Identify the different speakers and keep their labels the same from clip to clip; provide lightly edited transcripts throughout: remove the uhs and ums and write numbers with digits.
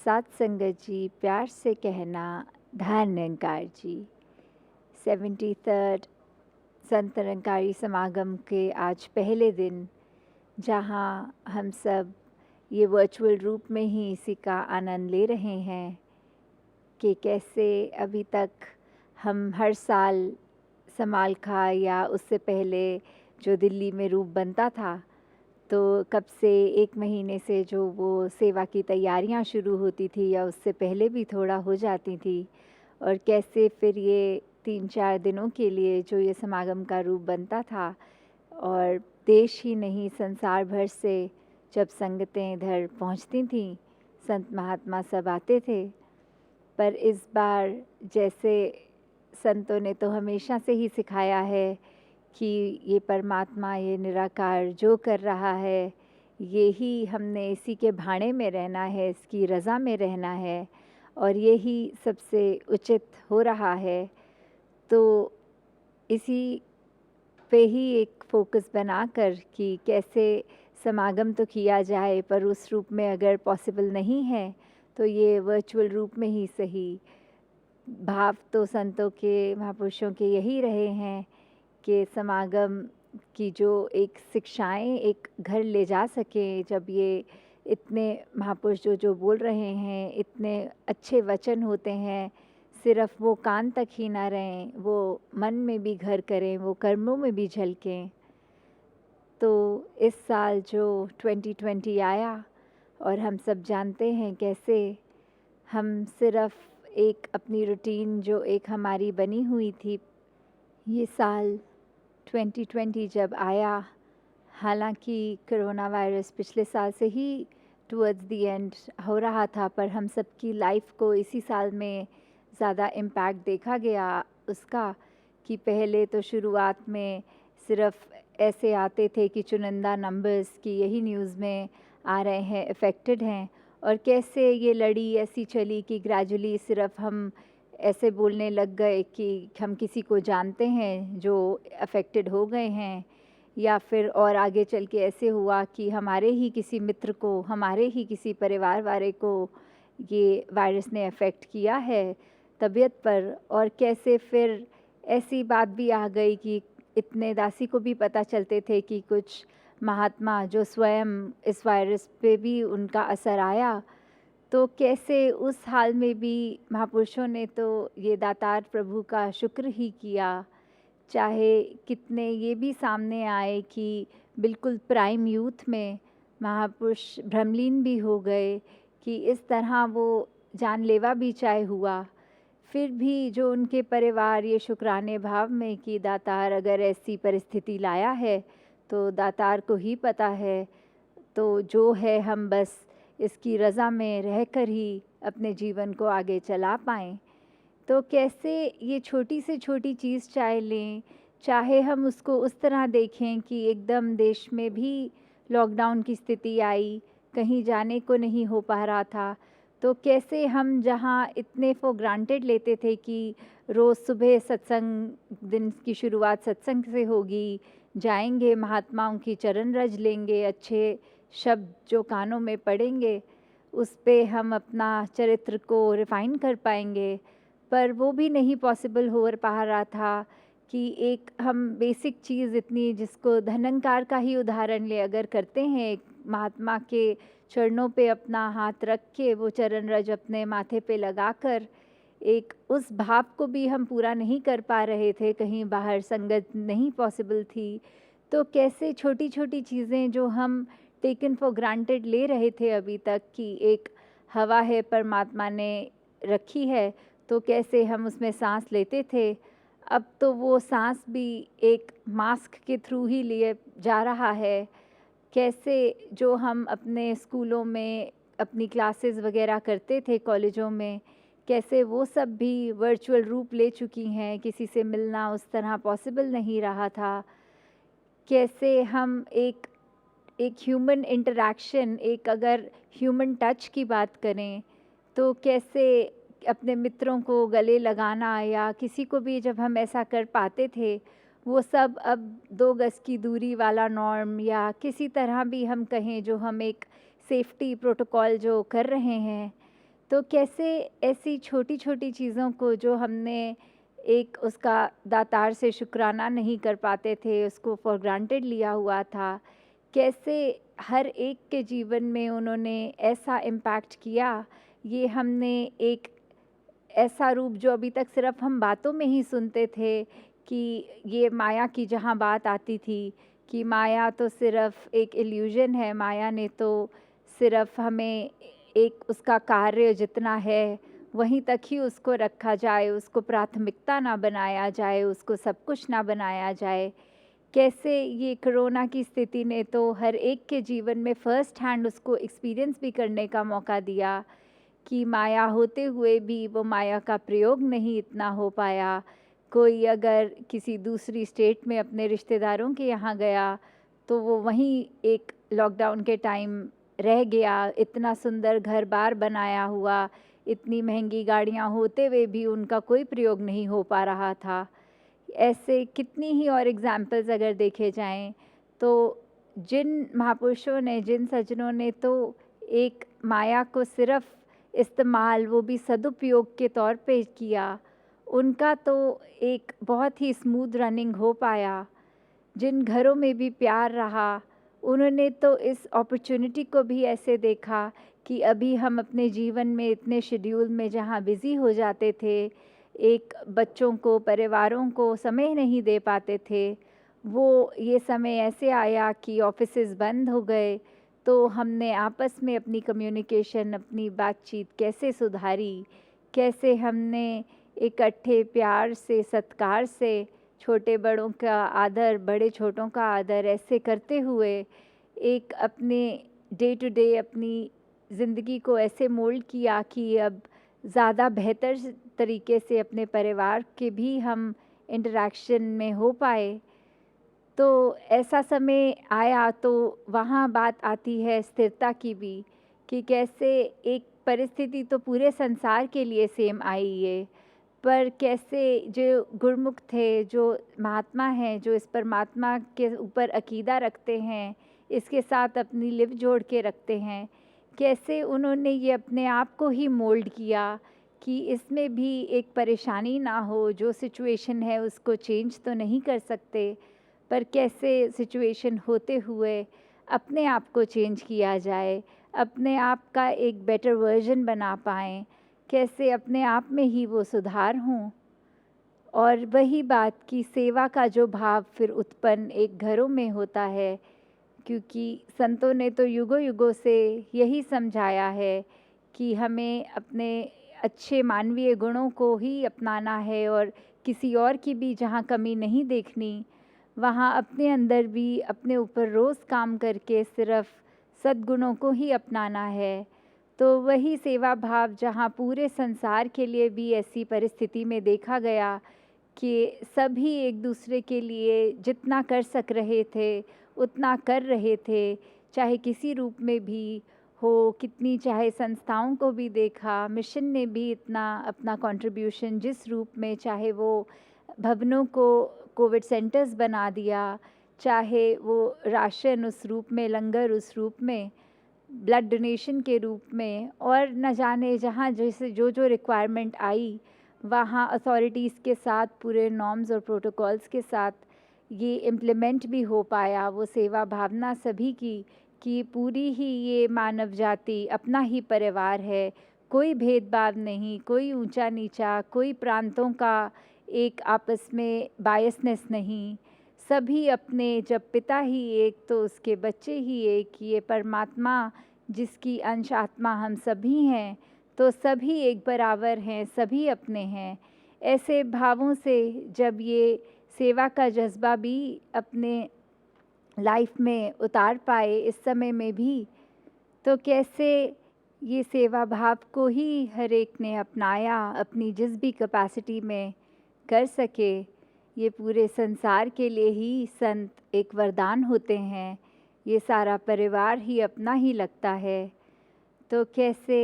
Speaker 1: साथ संगत जी, प्यार से कहना धन निरंकार जी। 73rd संत निरंकारी समागम के आज पहले दिन, जहां हम सब ये वर्चुअल रूप में ही इसी का आनंद ले रहे हैं कि कैसे अभी तक हम हर साल समालखा या उससे पहले जो दिल्ली में रूप बनता था, तो कब से 1 महीने से जो वो सेवा की तैयारियां शुरू होती थी या उससे पहले भी थोड़ा हो जाती थी, और कैसे फिर ये 3-4 दिनों के लिए जो ये समागम का रूप बनता था, और देश ही नहीं संसार भर से जब संगतें इधर पहुंचती थीं, संत महात्मा सब आते थे। पर इस बार जैसे संतों ने तो हमेशा से ही सिखाया है कि ये परमात्मा, ये निराकार जो कर रहा है, ये ही हमने इसी के भाणे में रहना है, इसकी रज़ा में रहना है, और यही सबसे उचित हो रहा है। तो इसी पे ही एक फ़ोकस बनाकर कि कैसे समागम तो किया जाए, पर उस रूप में अगर पॉसिबल नहीं है तो ये वर्चुअल रूप में ही सही। भाव तो संतों के, महापुरुषों के यही रहे हैं कि समागम की जो एक शिक्षाएं एक घर ले जा सकें। जब ये इतने महापुरुष जो जो बोल रहे हैं, इतने अच्छे वचन होते हैं, सिर्फ वो कान तक ही ना रहें, वो मन में भी घर करें, वो कर्मों में भी झलकें। तो इस साल जो 2020 आया, और हम सब जानते हैं कैसे हम सिर्फ एक अपनी रूटीन जो एक हमारी बनी हुई थी, ये साल 2020 जब आया, हालांकि कोरोना वायरस पिछले साल से ही टुवर्ड्स द एंड हो रहा था, पर हम सबकी लाइफ को इसी साल में ज़्यादा इम्पैक्ट देखा गया उसका। कि पहले तो शुरुआत में सिर्फ ऐसे आते थे कि चुनिंदा नंबर्स की यही न्यूज़ में आ रहे हैं, अफेक्टेड हैं, और कैसे ये लड़ी ऐसी चली कि ग्रेजुअली सिर्फ हम ऐसे बोलने लग गए कि हम किसी को जानते हैं जो अफेक्टेड हो गए हैं, या फिर और आगे चल के ऐसे हुआ कि हमारे ही किसी मित्र को, हमारे ही किसी परिवार वाले को ये वायरस ने अफेक्ट किया है तबीयत पर। और कैसे फिर ऐसी बात भी आ गई कि इतने दासी को भी पता चलते थे कि कुछ महात्मा जो स्वयं इस वायरस पे भी उनका असर आया, तो कैसे उस हाल में भी महापुरुषों ने तो ये दातार प्रभु का शुक्र ही किया। चाहे कितने ये भी सामने आए कि बिल्कुल प्राइम यूथ में महापुरुष भ्रमलीन भी हो गए, कि इस तरह वो जानलेवा भी चाहे हुआ, फिर भी जो उनके परिवार ये शुक्राने भाव में कि दातार अगर ऐसी परिस्थिति लाया है तो दातार को ही पता है, तो जो है हम बस इसकी रज़ा में रहकर ही अपने जीवन को आगे चला पाएँ। तो कैसे ये छोटी से छोटी चीज़ चाहे लें, चाहे हम उसको उस तरह देखें कि एकदम देश में भी लॉकडाउन की स्थिति आई, कहीं जाने को नहीं हो पा रहा था, तो कैसे हम जहाँ इतने फॉर ग्रांटेड लेते थे कि रोज़ सुबह सत्संग, दिन की शुरुआत सत्संग से होगी, जाएंगे महात्माओं की चरण रज लेंगे, अच्छे शब्द जो कानों में पड़ेंगे उस पे हम अपना चरित्र को रिफ़ाइन कर पाएंगे, पर वो भी नहीं पॉसिबल हो पा रहा था। कि एक हम बेसिक चीज़ इतनी, जिसको धनंकार का ही उदाहरण ले अगर करते हैं, एक महात्मा के चरणों पे अपना हाथ रख के वो चरण रज अपने माथे पे लगाकर, एक उस भाव को भी हम पूरा नहीं कर पा रहे थे, कहीं बाहर संगत नहीं पॉसिबल थी। तो कैसे छोटी छोटी चीज़ें जो हम टेकन फॉर ग्रांटेड ले रहे थे अभी तक, कि एक हवा है परमात्मा ने रखी है, तो कैसे हम उसमें सांस लेते थे, अब तो वो सांस भी एक मास्क के थ्रू ही लिए जा रहा है। कैसे जो हम अपने स्कूलों में अपनी क्लासेस वगैरह करते थे, कॉलेजों में, कैसे वो सब भी वर्चुअल रूप ले चुकी हैं, किसी से मिलना उस तरह पॉसिबल नहीं रहा था। कैसे हम एक एक ह्यूमन इंटरैक्शन, एक अगर ह्यूमन टच की बात करें, तो कैसे अपने मित्रों को गले लगाना या किसी को भी जब हम ऐसा कर पाते थे, वो सब अब 2 गज की दूरी वाला नॉर्म, या किसी तरह भी हम कहें जो हम एक सेफ्टी प्रोटोकॉल जो कर रहे हैं, तो कैसे ऐसी छोटी-छोटी चीज़ों को जो हमने एक उसका दातार से शुक्राना नहीं कर पाते थे, उसको फॉर ग्रांटेड लिया हुआ था, कैसे हर एक के जीवन में उन्होंने ऐसा इम्पैक्ट किया, ये हमने एक ऐसा रूप जो अभी तक सिर्फ़ हम बातों में ही सुनते थे कि ये माया की जहाँ बात आती थी कि माया तो सिर्फ़ एक इल्यूज़न है, माया ने तो सिर्फ़ हमें एक उसका कार्य जितना है, वहीं तक ही उसको रखा जाए, उसको प्राथमिकता ना बनाया जाए, उसको सब कुछ ना बनाया जाए। कैसे ये कोरोना की स्थिति ने तो हर एक के जीवन में फ़र्स्ट हैंड उसको एक्सपीरियंस भी करने का मौका दिया कि माया होते हुए भी वो माया का प्रयोग नहीं इतना हो पाया। कोई अगर किसी दूसरी स्टेट में अपने रिश्तेदारों के यहाँ गया, तो वो वहीं एक लॉकडाउन के टाइम रह गया। इतना सुंदर घर-बार बनाया हुआ, इतनी महँगी गाड़ियाँ होते हुए भी उनका कोई प्रयोग नहीं हो पा रहा था। ऐसे कितनी ही और एग्ज़ाम्पल्स अगर देखे जाएँ, तो जिन महापुरुषों ने, जिन सज्जनों ने तो एक माया को सिर्फ़ इस्तेमाल, वो भी सदुपयोग के तौर पे किया, उनका तो एक बहुत ही स्मूथ रनिंग हो पाया। जिन घरों में भी प्यार रहा, उन्होंने तो इस अपॉर्च्युनिटी को भी ऐसे देखा कि अभी हम अपने जीवन में इतने शेड्यूल में जहाँ बिज़ी हो जाते थे, एक बच्चों को, परिवारों को समय नहीं दे पाते थे, वो ये समय ऐसे आया कि ऑफ़िसेज़ बंद हो गए, तो हमने आपस में अपनी कम्युनिकेशन, अपनी बातचीत कैसे सुधारी, कैसे हमने इकट्ठे प्यार से, सत्कार से छोटे-बड़ों का आदर, बड़े-छोटों का आदर ऐसे करते हुए एक अपने डे टू डे अपनी ज़िंदगी को ऐसे मोल्ड किया कि अब ज़्यादा बेहतर तरीके से अपने परिवार के भी हम इंटरैक्शन में हो पाए। तो ऐसा समय आया तो वहाँ बात आती है स्थिरता की भी कि कैसे एक परिस्थिति तो पूरे संसार के लिए सेम आई ये, पर कैसे जो गुरुमुख थे, जो महात्मा हैं, जो इस परमात्मा के ऊपर अकीदा रखते हैं, इसके साथ अपनी लिव जोड़ के रखते हैं, कैसे उन्होंने ये अपने आप को ही मोल्ड किया कि इसमें भी एक परेशानी ना हो, जो सिचुएशन है उसको चेंज तो नहीं कर सकते, पर कैसे सिचुएशन होते हुए अपने आप को चेंज किया जाए, अपने आप का एक बेटर वर्ज़न बना पाएँ, कैसे अपने आप में ही वो सुधार हों। और वही बात कि सेवा का जो भाव फिर उत्पन्न एक घरों में होता है, क्योंकि संतों ने तो युगों-युगों से यही समझाया है कि हमें अपने अच्छे मानवीय गुणों को ही अपनाना है और किसी और की भी जहाँ कमी नहीं देखनी, वहाँ अपने अंदर भी अपने ऊपर रोज़ काम करके सिर्फ़ सद्गुणों को ही अपनाना है। तो वही सेवा भाव जहाँ पूरे संसार के लिए भी ऐसी परिस्थिति में देखा गया कि सभी एक-दूसरे के लिए जितना कर सक रहे थे, उतना कर रहे थे, चाहे किसी रूप में भी हो, कितनी चाहे संस्थाओं को भी देखा, मिशन ने भी इतना अपना कंट्रीब्यूशन जिस रूप में चाहे वो भवनों को कोविड सेंटर्स बना दिया, चाहे वो राशन उस रूप में, लंगर उस रूप में, ब्लड डोनेशन के रूप में और न जाने जहाँ जैसे जो रिक्वायरमेंट आई, वहाँ अथॉरिटीज़ के साथ पूरे नॉर्म्स और प्रोटोकॉल्स के साथ ये इम्प्लीमेंट भी हो पाया, वो सेवा भावना सभी की कि पूरी ही ये मानव जाति अपना ही परिवार है, कोई भेदभाव नहीं, कोई ऊँचा-नीचा, कोई प्रांतों का एक आपस में बायसनेस नहीं, सभी अपने जब पिता ही एक तो उसके बच्चे ही एक, ये परमात्मा जिसकी अंश आत्मा हम सभी हैं, तो सभी एक बराबर हैं, सभी अपने हैं। ऐसे भावों से जब ये सेवा का जज़्बा भी अपने लाइफ में उतार पाए इस समय में भी, तो कैसे ये सेवा भाव को ही हर एक ने अपनाया अपनी जिस भी कैपेसिटी में कर सके। ये पूरे संसार के लिए ही संत एक वरदान होते हैं, ये सारा परिवार ही अपना ही लगता है। तो कैसे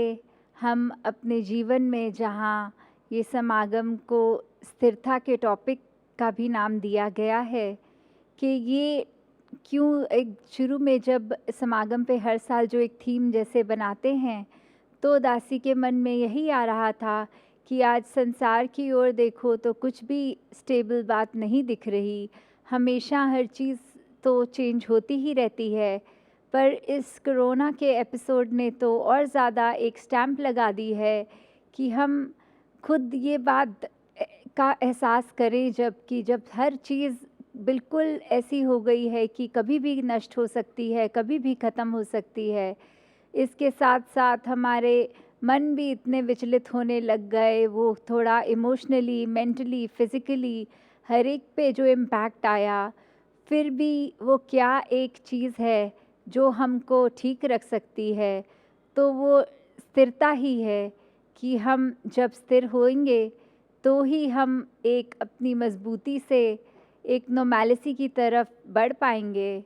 Speaker 1: हम अपने जीवन में जहाँ ये समागम को स्थिरता के टॉपिक का भी नाम दिया गया है कि ये क्यों एक शुरू में जब समागम पे हर साल जो एक थीम जैसे बनाते हैं, तो दासी के मन में यही आ रहा था कि आज संसार की ओर देखो तो कुछ भी स्टेबल बात नहीं दिख रही, हमेशा हर चीज़ तो चेंज होती ही रहती है। पर इस कोरोना के एपिसोड ने तो और ज़्यादा एक स्टैम्प लगा दी है कि हम खुद ये बात का एहसास करें जब हर चीज़ बिल्कुल ऐसी हो गई है कि कभी भी नष्ट हो सकती है, कभी भी ख़त्म हो सकती है। इसके साथ-साथ हमारे मन भी इतने विचलित होने लग गए, वो थोड़ा इमोशनली, मेंटली, फ़िज़िकली हर एक पे जो इम्पैक्ट आया, फिर भी वो क्या एक चीज़ है जो हमको ठीक रख सकती है, तो वो स्थिरता ही है कि हम जब स्थिर होएँगे, तो ही हम एक अपनी मज़बूती से एक नॉर्मैलिटी की तरफ बढ़ पाएँगे।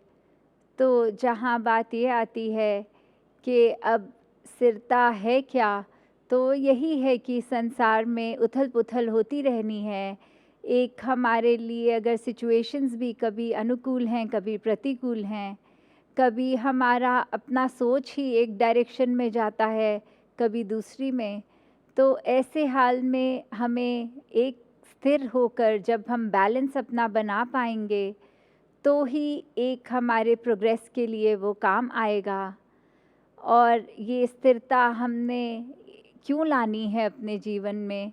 Speaker 1: तो जहाँ बात ये आती है कि अब स्थिरता है क्या? तो यही है कि संसार में उथल-पुथल होती रहनी है। एक हमारे लिए अगर सिचुएशंस भी कभी अनुकूल हैं, कभी प्रतिकूल हैं, कभी हमारा अपना सोच ही एक डायरेक्शन में जाता है, कभी दूसरी में। तो ऐसे हाल में हमें एक स्थिर होकर जब हम बैलेंस अपना बना पाएँगे, तो ही एक हमारे प्रोग्रेस के लिए वो काम आएगा। और ये स्थिरता हमने क्यों लानी है अपने जीवन में,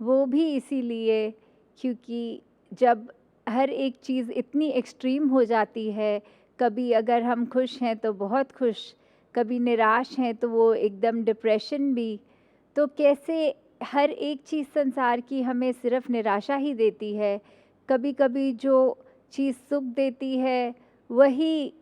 Speaker 1: वो भी इसीलिए क्योंकि जब हर एक चीज़ इतनी एक्सट्रीम हो जाती है, कभी अगर हम खुश हैं तो बहुत खुश, कभी निराश हैं तो वो एकदम डिप्रेशन भी, तो कैसे हर एक चीज़ संसार की हमें सिर्फ़ निराशा ही देती है। कभी-कभी जो चीज़ सुख देती है, वही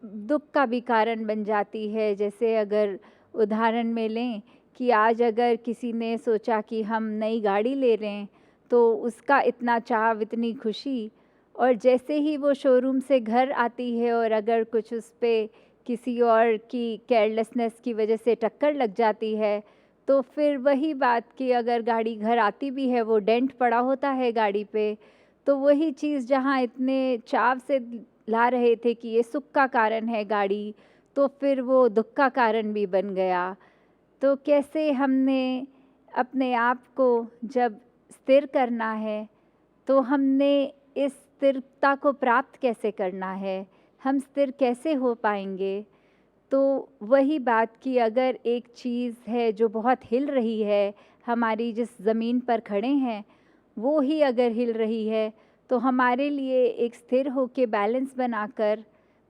Speaker 1: दुःख का भी कारण बन जाती है। जैसे अगर उदाहरण में लें कि आज अगर किसी ने सोचा कि हम नई गाड़ी ले रहे हैं, तो उसका इतना चाव, इतनी खुशी, और जैसे ही वो शोरूम से घर आती है और अगर कुछ उस पे किसी और की केयरलेसनेस की वजह से टक्कर लग जाती है, तो फिर वही बात कि अगर गाड़ी घर आती भी है, वो डेंट पड़ा होता है गाड़ी पे, तो वही चीज़ जहाँ इतने चाव से ला रहे थे कि ये सुख का कारण है गाड़ी, तो फिर वो दुःख का कारण भी बन गया। तो कैसे हमने अपने आप को जब स्थिर करना है, तो हमने इस स्थिरता को प्राप्त कैसे करना है? हम स्थिर कैसे हो पाएँगे? तो वही बात कि अगर एक चीज़ है जो बहुत हिल रही है, हमारी जिस ज़मीन पर खड़े हैं, वो ही अगर हिल रही है, तो हमारे लिए एक स्थिर होके बैलेंस बनाकर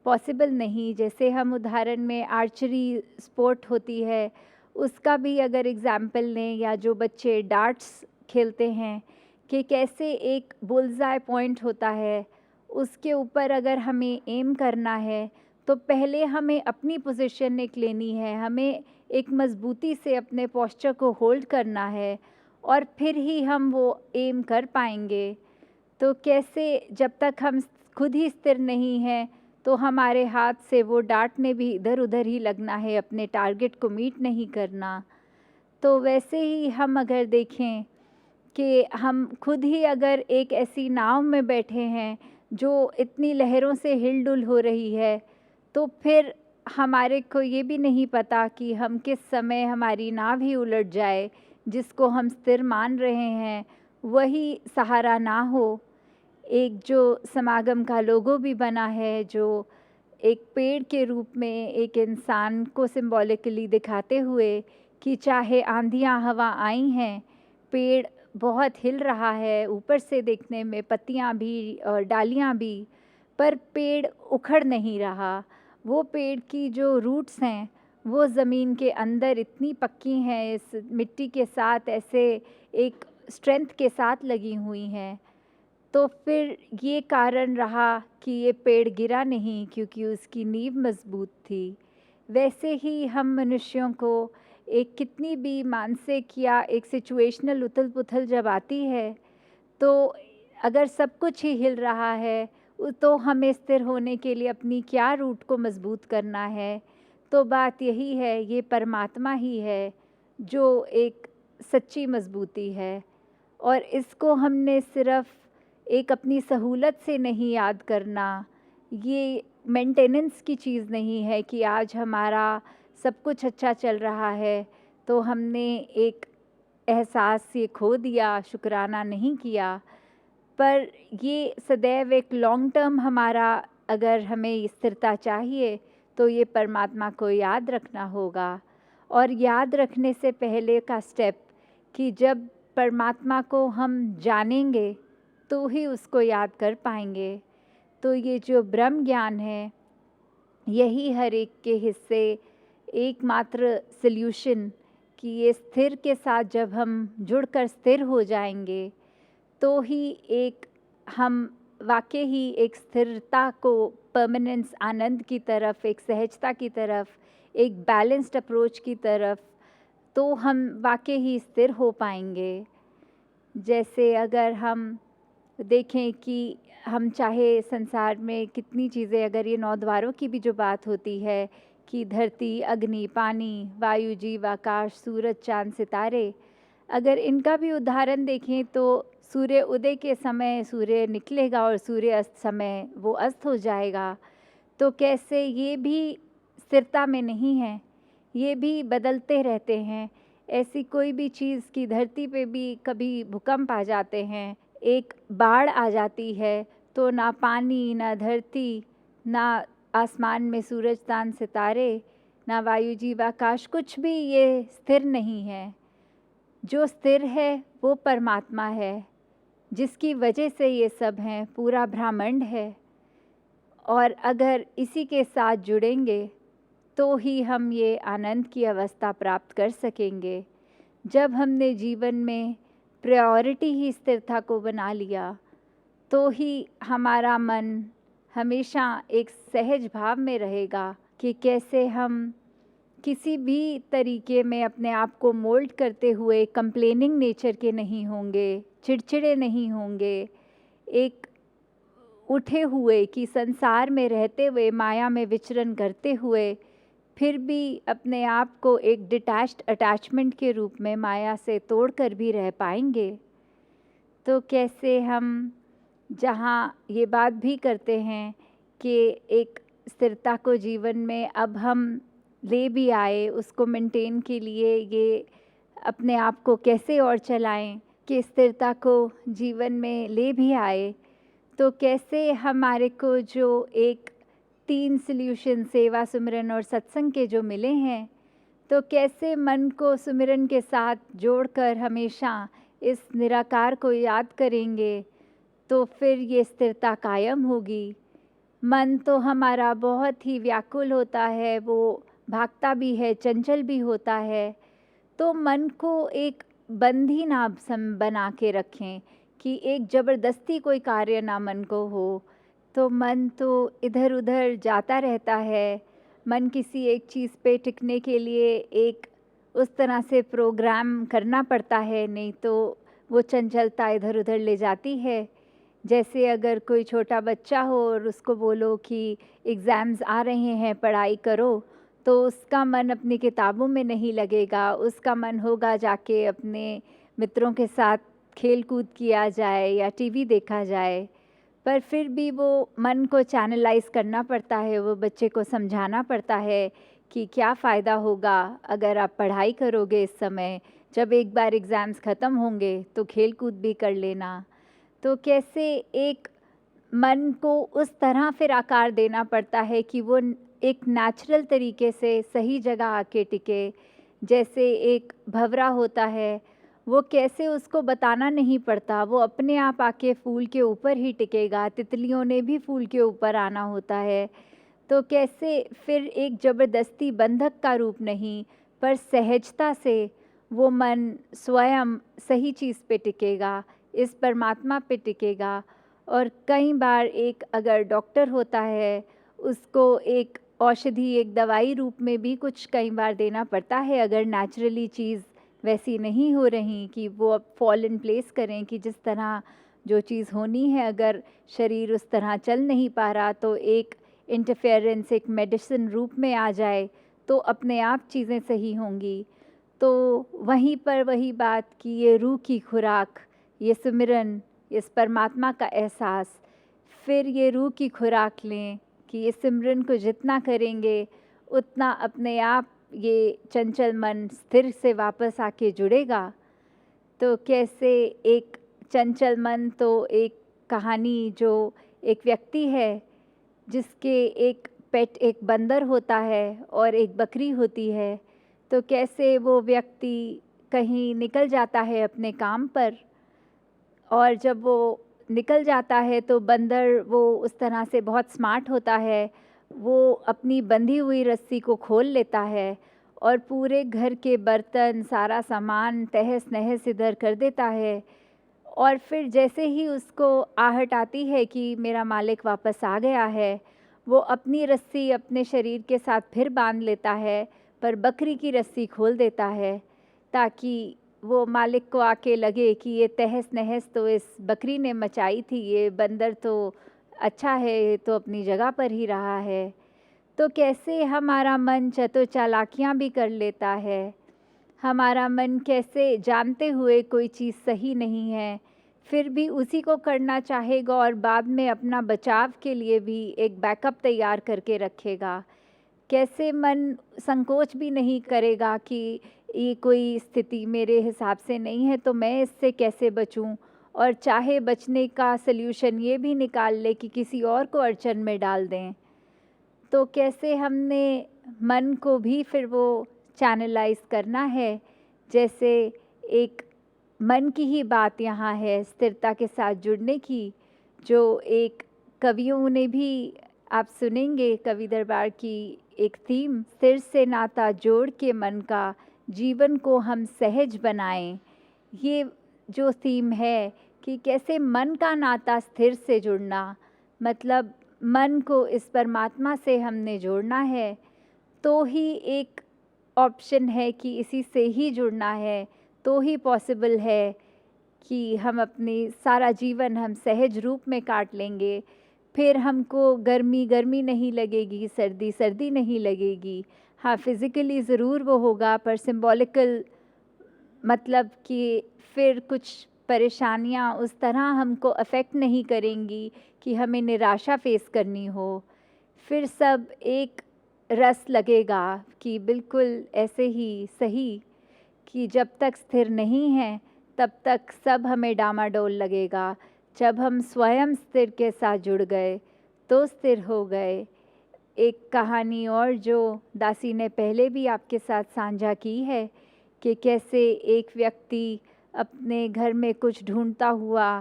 Speaker 1: पॉसिबल नहीं। जैसे हम उदाहरण में आर्चरी स्पोर्ट होती है, उसका भी अगर एग्ज़ाम्पल लें, या जो बच्चे डार्ट्स खेलते हैं, कि कैसे एक बुल्सआई पॉइंट होता है, उसके ऊपर अगर हमें एम करना है, तो पहले हमें अपनी पोजीशन एक लेनी है, हमें एक मज़बूती से अपने पोस्चर को होल्ड करना है, और फिर ही हम वो एम कर पाएँगे। तो कैसे जब तक हम खुद ही स्थिर नहीं हैं, तो हमारे हाथ से वो डार्ट ने भी इधर-उधर ही लगना है, अपने टारगेट को मीट नहीं करना। तो वैसे ही हम अगर देखें कि हम खुद ही अगर एक ऐसी नाव में बैठे हैं, जो इतनी लहरों से हिल-डुल हो रही है, तो फिर हमारे को ये भी नहीं पता कि हम किस समय हमारी नाव ही उलट जाए, जिसको हम स्थिर मान रहे हैं, वही सहारा ना हो। एक जो समागम का लोगो भी बना है, जो एक पेड़ के रूप में एक इंसान को सिंबॉलिकली दिखाते हुए कि चाहे आंधियाँ हवा आई हैं, पेड़ बहुत हिल रहा है, ऊपर से देखने में पत्तियाँ भी और डालियाँ भी, पर पेड़ उखड़ नहीं रहा। वो पेड़ की जो रूट्स हैं, वो ज़मीन के अंदर इतनी पक्की हैं, इस मिट्टी के साथ ऐसे एक स्ट्रेंथ के साथ लगी हुई हैं। तो फिर ये कारण रहा कि ये पेड़ गिरा नहीं, क्योंकि उसकी नींव मज़बूत थी। वैसे ही हम मनुष्यों को एक कितनी भी मानसिक या एक सिचुएशनल उथल-पुथल जब आती है, तो अगर सब कुछ ही हिल रहा है, तो हमें स्थिर होने के लिए अपनी क्या रूट को मज़बूत करना है? तो बात यही है, ये परमात्मा ही है, जो एक सच्ची मज़बूती है। और इसको हमने सिर्फ़ एक अपनी सहूलत से नहीं याद करना, ये मेंटेनेंस की चीज़ नहीं है कि आज हमारा सब कुछ अच्छा चल रहा है, तो हमने एक एहसास ये खो दिया, शुक्राना नहीं किया। पर ये सदैव एक लॉन्ग टर्म हमारा, अगर हमें स्थिरता चाहिए तो ये परमात्मा को याद रखना होगा। और याद रखने से पहले का स्टेप कि जब परमात्मा को हम जानेंगे तो ही उसको याद कर पाएंगे। तो ये जो ब्रह्म ज्ञान है, यही हर एक के हिस्से एकमात्र सल्यूशन कि ये स्थिर के साथ जब हम जुड़कर स्थिर हो जाएंगे तो ही एक हम वाक़ई ही एक स्थिरता को, परमानेंस, आनंद की तरफ, एक सहजता की तरफ, एक बैलेंस्ड अप्रोच की तरफ, तो हम वाक़ई ही स्थिर हो पाएंगे। जैसे अगर हम देखें कि हम चाहे संसार में कितनी चीज़ें, अगर ये 9 द्वारों की भी जो बात होती है कि धरती, अग्नि, पानी, वायु, जीव, आकाश, सूरज, चाँद, सितारे, अगर इनका भी उदाहरण देखें तो सूर्य उदय के समय सूर्य निकलेगा और सूर्य अस्त समय वो अस्त हो जाएगा। तो कैसे ये भी स्थिरता में नहीं है, ये भी बदलते रहते हैं। ऐसी कोई भी चीज़ की धरती पे भी कभी भूकंप आ जाते हैं, एक बाढ़ आ जाती है, तो ना पानी, ना धरती, ना आसमान में सूरज, चाँद, सितारे, ना वायु, जीव, आकाश, कुछ भी ये स्थिर नहीं है। जो स्थिर है वो परमात्मा है, जिसकी वजह से ये सब हैं, पूरा ब्रह्मांड है। और अगर इसी के साथ जुड़ेंगे तो ही हम ये आनंद की अवस्था प्राप्त कर सकेंगे। जब हमने जीवन में प्रायोरिटी ही स्थिरता को बना लिया तो ही हमारा मन हमेशा एक सहज भाव में रहेगा कि कैसे हम किसी भी तरीके में अपने आप को मोल्ड करते हुए कंप्लेनिंग नेचर के नहीं होंगे, चिड़चिड़े नहीं होंगे, एक उठे हुए कि संसार में रहते हुए, माया में विचरण करते हुए, फिर भी अपने आप को एक डिटैच्ड अटैचमेंट के रूप में माया से तोड़कर भी रह पाएंगे। तो कैसे हम जहाँ ये बात भी करते हैं कि एक स्थिरता को जीवन में अब हम ले भी आए, उसको मेंटेन के लिए ये अपने आप को कैसे और चलाएं कि स्थिरता को जीवन में ले भी आए, तो कैसे हमारे को जो एक 3 सॉल्यूशन सेवा, सुमिरन और सत्संग के जो मिले हैं, तो कैसे मन को सुमिरन के साथ जोड़कर हमेशा इस निराकार को याद करेंगे तो फिर ये स्थिरता कायम होगी। मन तो हमारा बहुत ही व्याकुल होता है, वो भागता भी है, चंचल भी होता है। तो मन को एक बंधी ना बना के रखें कि एक ज़बरदस्ती कोई कार्य ना मन को हो। तो मन तो इधर उधर जाता रहता है। मन किसी एक चीज़ पे टिकने के लिए एक उस तरह से प्रोग्राम करना पड़ता है, नहीं तो वो चंचलता इधर उधर ले जाती है। जैसे अगर कोई छोटा बच्चा हो और उसको बोलो कि एग्ज़ाम्स आ रहे हैं, पढ़ाई करो, तो उसका मन अपनी किताबों में नहीं लगेगा, उसका मन होगा जाके अपने मित्रों के साथ खेल कूद किया जाए या टीवी देखा जाए। पर फिर भी वो मन को चैनलाइज़ करना पड़ता है, वो बच्चे को समझाना पड़ता है कि क्या फ़ायदा होगा अगर आप पढ़ाई करोगे इस समय, जब एक बार एग्ज़ाम्स ख़त्म होंगे तो खेल कूद भी कर लेना। तो कैसे एक मन को उस तरह फिर आकार देना पड़ता है कि वो एक नेचुरल तरीके से सही जगह आके टिके। जैसे एक भंवरा होता है, वो कैसे उसको बताना नहीं पड़ता, वो अपने आप आके फूल के ऊपर ही टिकेगा। तितलियों ने भी फूल के ऊपर आना होता है। तो कैसे फिर एक ज़बरदस्ती बंधक का रूप नहीं, पर सहजता से वो मन स्वयं सही चीज़ पे टिकेगा, इस परमात्मा पे टिकेगा। और कई बार एक अगर डॉक्टर होता है, उसको एक औषधि, एक दवाई रूप में भी कुछ कई बार देना पड़ता है, अगर नेचुरली चीज़ वैसी नहीं हो रही कि वो अब फॉल इन प्लेस करें कि जिस तरह जो चीज़ होनी है, अगर शरीर उस तरह चल नहीं पा रहा तो एक इंटरफेरेंस, एक मेडिसिन रूप में आ जाए तो अपने आप चीज़ें सही होंगी। तो वहीं पर वही बात कि ये रूह की खुराक, ये सुमिरन, इस परमात्मा का एहसास, फिर ये रूह की खुराक लें कि ये सिमरन को जितना करेंगे उतना अपने आप ये चंचल मन स्थिर से वापस आके जुड़ेगा। तो कैसे एक चंचल मन तो एक कहानी जो एक व्यक्ति है जिसके एक पेट एक बंदर होता है और एक बकरी होती है, तो कैसे वो व्यक्ति कहीं निकल जाता है अपने काम पर, और जब वो निकल जाता है तो बंदर वो उस तरह से बहुत स्मार्ट होता है, वो अपनी बंधी हुई रस्सी को खोल लेता है और पूरे घर के बर्तन सारा सामान तहस नहस इधर कर देता है। और फिर जैसे ही उसको आहट आती है कि मेरा मालिक वापस आ गया है, वो अपनी रस्सी अपने शरीर के साथ फिर बांध लेता है, पर बकरी की रस्सी खोल देता है ताकि वो मालिक को आके लगे कि ये तहस नहस तो इस बकरी ने मचाई थी, ये बंदर तो अच्छा है, ये तो अपनी जगह पर ही रहा है। तो कैसे हमारा मन चालाकियाँ भी कर लेता है। हमारा मन कैसे जानते हुए कोई चीज़ सही नहीं है, फिर भी उसी को करना चाहेगा और बाद में अपना बचाव के लिए भी एक बैकअप तैयार करके रखेगा। कैसे मन संकोच भी नहीं करेगा कि ये कोई स्थिति मेरे हिसाब से नहीं है, तो मैं इससे कैसे बचूं, और चाहे बचने का सल्यूशन ये भी निकाल ले कि किसी और को अड़चन में डाल दें। तो कैसे हमने मन को भी फिर वो चैनलाइज़ करना है। जैसे एक मन की ही बात यहाँ है स्थिरता के साथ जुड़ने की, जो एक कवियों ने भी आप सुनेंगे कवि दरबार की एक थीम, स्थिर से नाता जोड़ के मन का जीवन को हम सहज बनाएं। ये जो थीम है कि कैसे मन का नाता स्थिर से जुड़ना, मतलब मन को इस परमात्मा से हमने जोड़ना है, तो ही एक ऑप्शन है कि इसी से ही जुड़ना है, तो ही पॉसिबल है कि हम अपनी सारा जीवन हम सहज रूप में काट लेंगे। फिर हमको गर्मी गर्मी नहीं लगेगी, सर्दी सर्दी नहीं लगेगी। हाँ, फिज़िकली ज़रूर वो होगा, पर सिंबॉलिकल मतलब कि फिर कुछ परेशानियाँ उस तरह हमको अफ़ेक्ट नहीं करेंगी कि हमें निराशा फ़ेस करनी हो। फिर सब एक रस लगेगा कि बिल्कुल ऐसे ही सही कि जब तक स्थिर नहीं हैं, तब तक सब हमें डामाडोल लगेगा। जब हम स्वयं स्थिर के साथ जुड़ गए, तो स्थिर हो गए। एक कहानी और जो दासी ने पहले भी आपके साथ साझा की है कि कैसे एक व्यक्ति अपने घर में कुछ ढूंढता हुआ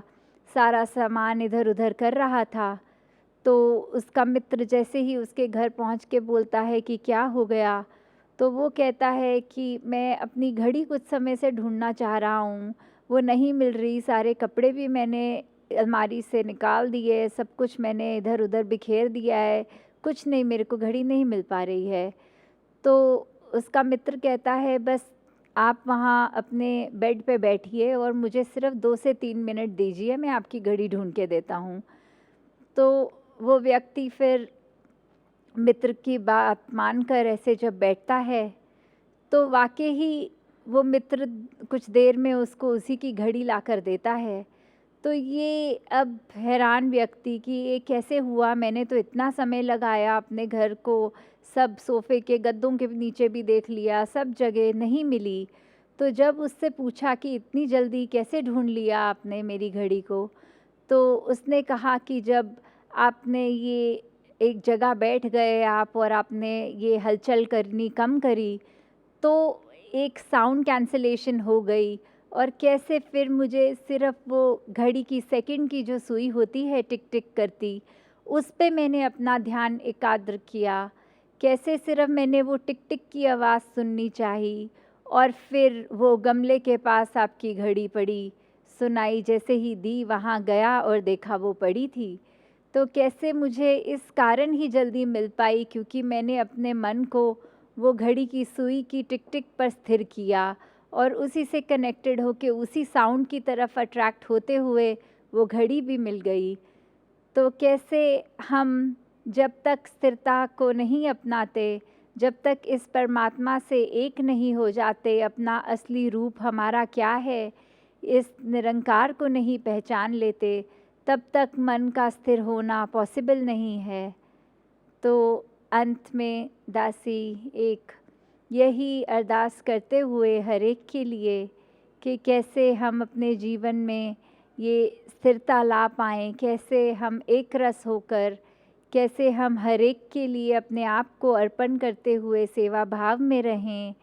Speaker 1: सारा सामान इधर-उधर कर रहा था, तो उसका मित्र जैसे ही उसके घर पहुंच के बोलता है कि क्या हो गया, तो वो कहता है कि मैं अपनी घड़ी कुछ समय से ढूंढना चाह रहा हूँ, वो नहीं मिल रही, सारे कपड़े भी मैंने अलमारी से निकाल दिए, सब कुछ मैंने इधर-उधर बिखेर दिया है, कुछ नहीं, मेरे को घड़ी नहीं मिल पा रही है। तो उसका मित्र कहता है बस आप वहाँ अपने बेड पे बैठिए और मुझे सिर्फ़ 2 से 3 मिनट दीजिए, मैं आपकी घड़ी ढूँढ के देता हूँ। तो वो व्यक्ति फिर मित्र की बात मानकर ऐसे जब बैठता है, तो वाक़ई ही वो मित्र कुछ देर में उसको उसी की घड़ी लाकर देता है। तो ये अब हैरान व्यक्ति कि ये कैसे हुआ, मैंने तो इतना समय लगाया अपने घर को, सब सोफ़े के गद्दों के नीचे भी देख लिया, सब जगह नहीं मिली। तो जब उससे पूछा कि इतनी जल्दी कैसे ढूँढ लिया आपने मेरी घड़ी को? तो उसने कहा कि जब आपने ये एक जगह बैठ गए आप और आपने ये हलचल करनी कम करी, तो एक साउंड कैंसलेशन हो गई, और कैसे फिर मुझे सिर्फ़ वो घड़ी की सेकंड की जो सुई होती है टिक-टिक करती, उस पे मैंने अपना ध्यान एकाग्र किया। कैसे सिर्फ़ मैंने वो टिक-टिक की आवाज़ सुननी चाहिए, और फिर वो गमले के पास आपकी घड़ी पड़ी, सुनाई जैसे ही दी, वहाँ गया और देखा वो पड़ी थी। तो कैसे मुझे इस कारण ही जल्दी मिल पाई क्योंकि मैंने अपने मन को वो घड़ी की सुई की टिक-टिक पर स्थिर किया और उसी से कनेक्टेड होके उसी साउंड की तरफ अट्रैक्ट होते हुए वो घड़ी भी मिल गई। तो कैसे हम जब तक स्थिरता को नहीं अपनाते, जब तक इस परमात्मा से एक नहीं हो जाते, अपना असली रूप हमारा क्या है, इस निरंकार को नहीं पहचान लेते, तब तक मन का स्थिर होना पॉसिबल नहीं है। तो अंत में दासी एक यही अरदास करते हुए हर एक के लिए कि कैसे हम अपने जीवन में ये स्थिरता ला पाएँ, कैसे हम एक रस होकर, कैसे हम हर एक के लिए अपने आप को अर्पण करते हुए सेवा भाव में रहें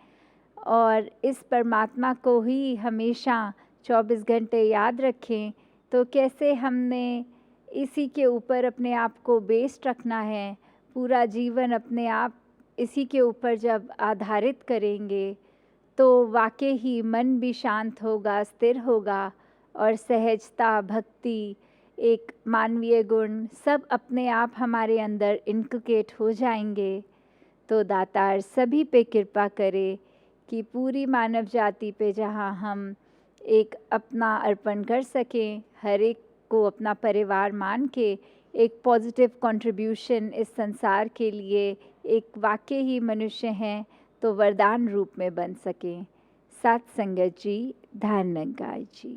Speaker 1: और इस परमात्मा को ही हमेशा 24 घंटे याद रखें। तो कैसे हमने इसी के ऊपर अपने आप को बेस्ड रखना है, पूरा जीवन अपने आप इसी के ऊपर जब आधारित करेंगे, तो वाक़ई ही मन भी शांत होगा, स्थिर होगा और सहजता, भक्ति, एक मानवीय गुण सब अपने आप हमारे अंदर इनकलकेट हो जाएँगे। तो दातार सभी पे कृपा करे कि पूरी मानव जाति पे जहाँ हम एक अपना अर्पण कर सकें, हर एक को अपना परिवार मान के एक पॉजिटिव कंट्रीब्यूशन इस संसार के लिए एक वाक़ई ही मनुष्य हैं तो वरदान रूप में बन सकें। सत संगत जी, धन निरंकार जी।